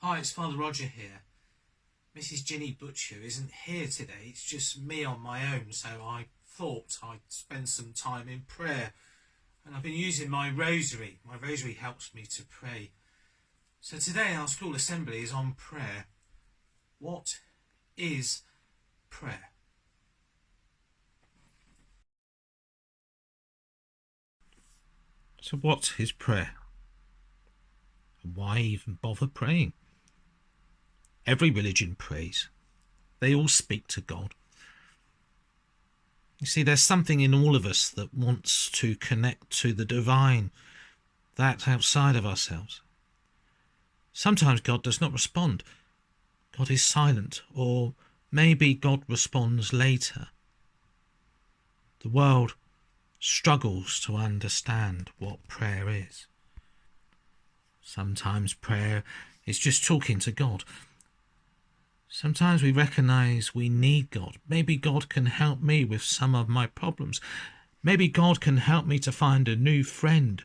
Hi, it's Father Roger here. Mrs. Ginny Butcher isn't here today. It's just me on my own, so I thought I'd spend some time in prayer. And I've been using my rosary. My rosary helps me to pray. So today our school assembly is on prayer. What is prayer? So what is prayer? And why even bother praying? Every religion prays. They all speak to God. You see, there's something in all of us that wants to connect to the divine, that outside of ourselves. Sometimes God does not respond. God is silent, or maybe God responds later. The world struggles to understand what prayer is. Sometimes prayer is just talking to God. Sometimes we recognize we need God. Maybe God can help me with some of my problems. Maybe God can help me to find a new friend,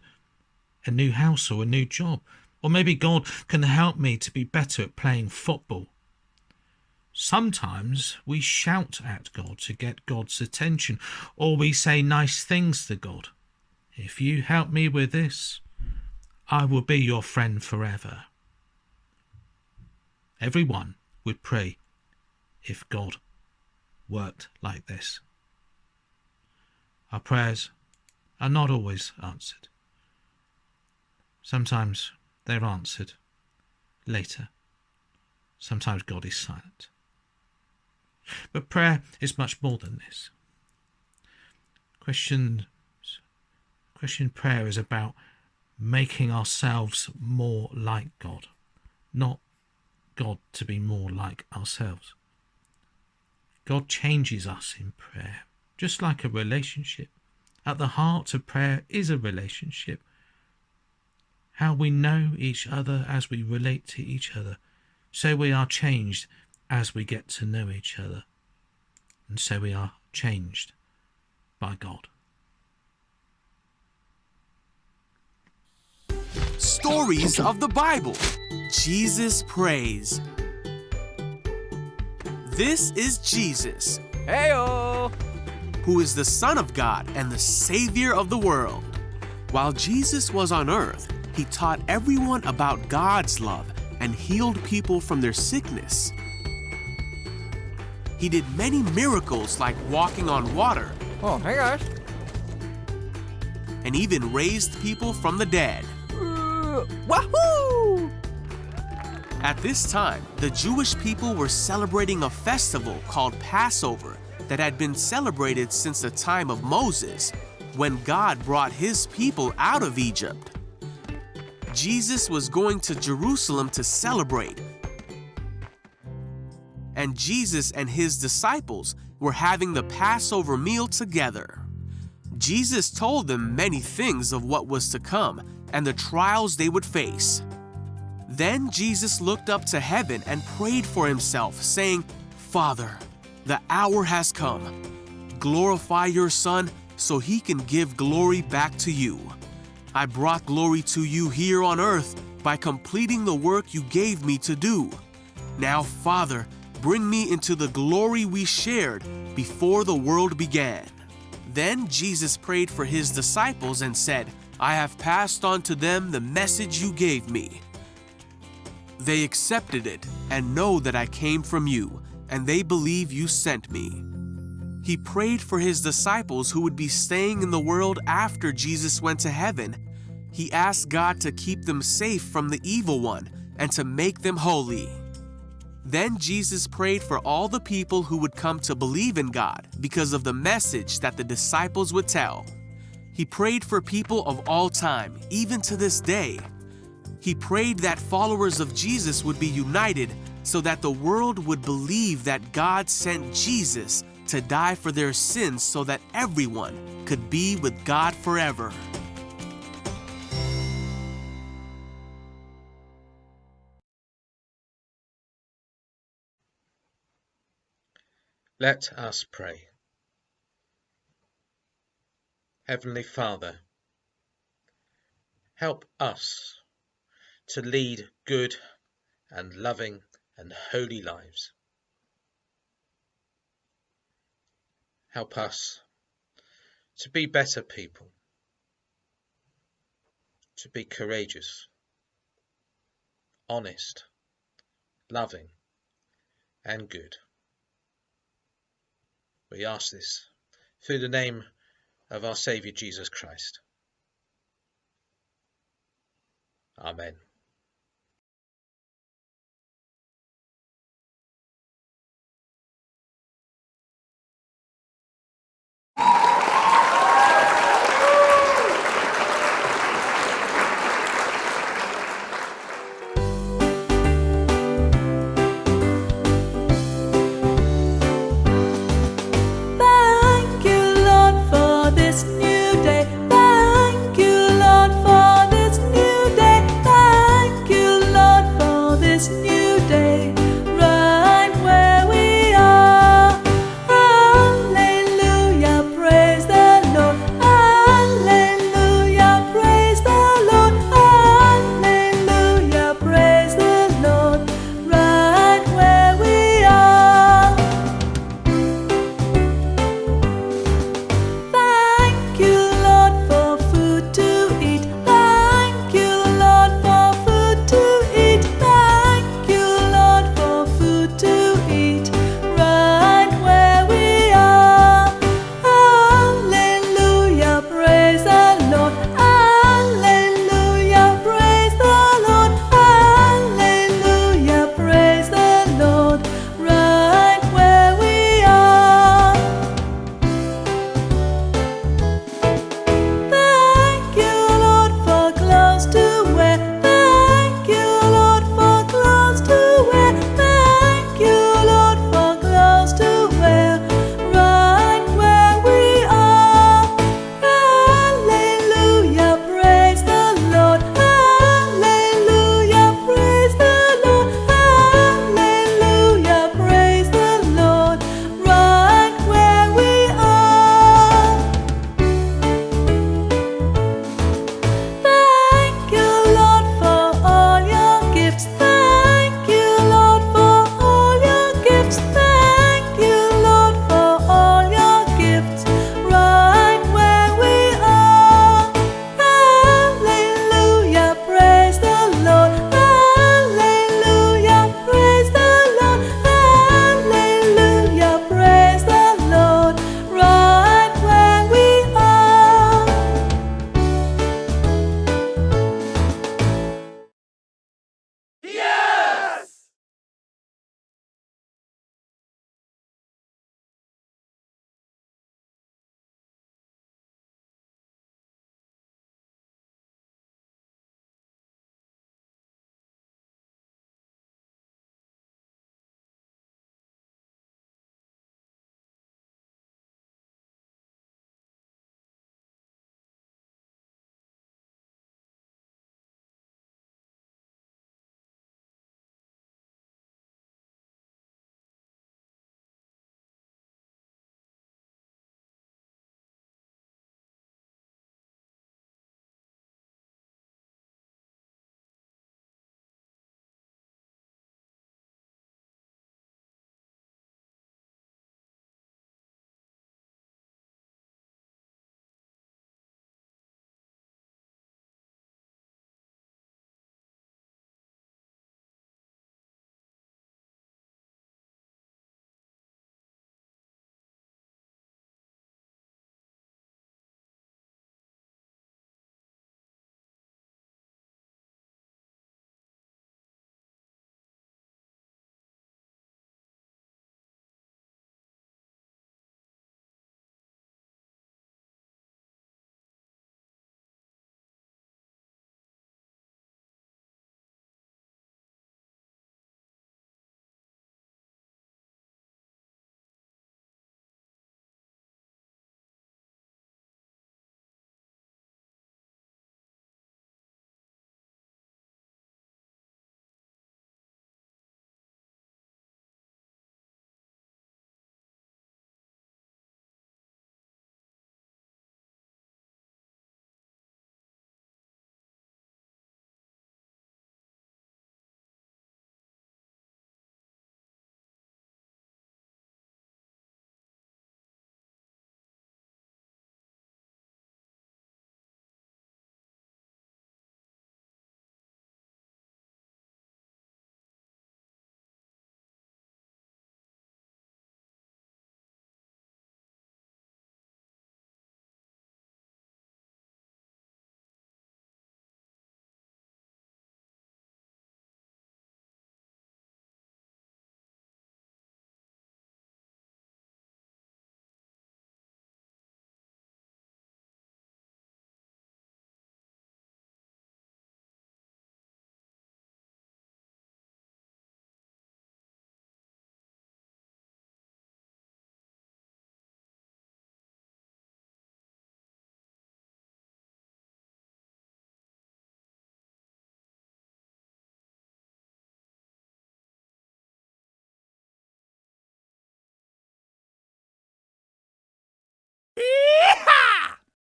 a new house, or a new job. Or maybe God can help me to be better at playing football. Sometimes we shout at God to get God's attention, or we say nice things to God. If you help me with this, I will be your friend forever. Everyone would pray if God worked like this. Our prayers are not always answered. Sometimes they're answered later. Sometimes God is silent. But prayer is much more than this. Christian prayer is about making ourselves more like God, not God to be more like ourselves. God changes us in prayer, just like a relationship. At the heart of prayer is a relationship. How we know each other as we relate to each other. So we are changed as we get to know each other. And so we are changed by God. Stories of the Bible. Jesus prays. This is Jesus, Heyo! who is the Son of God and the Savior of the world. While Jesus was on earth, he taught everyone about God's love and healed people from their sickness. He did many miracles like walking on water Oh, hey guys. and even raised people from the dead. Wahoo! At this time, the Jewish people were celebrating a festival called Passover that had been celebrated since the time of Moses, when God brought his people out of Egypt. Jesus was going to Jerusalem to celebrate, and Jesus and his disciples were having the Passover meal together. Jesus told them many things of what was to come and the trials they would face. Then Jesus looked up to heaven and prayed for himself, saying, "Father, the hour has come. Glorify your Son so he can give glory back to you. I brought glory to you here on earth by completing the work you gave me to do. Now, Father, bring me into the glory we shared before the world began." Then Jesus prayed for his disciples and said, "I have passed on to them the message you gave me. They accepted it and know that I came from you, and they believe you sent me." He prayed for his disciples who would be staying in the world after Jesus went to heaven. He asked God to keep them safe from the evil one and to make them holy. Then Jesus prayed for all the people who would come to believe in God because of the message that the disciples would tell. He prayed for people of all time, even to this day. He prayed that followers of Jesus would be united so that the world would believe that God sent Jesus to die for their sins so that everyone could be with God forever. Let us pray. Heavenly Father, help us to lead good and loving and holy lives. Help us to be better people, to be courageous, honest, loving and good. We ask this through the name of our Saviour Jesus Christ. Amen.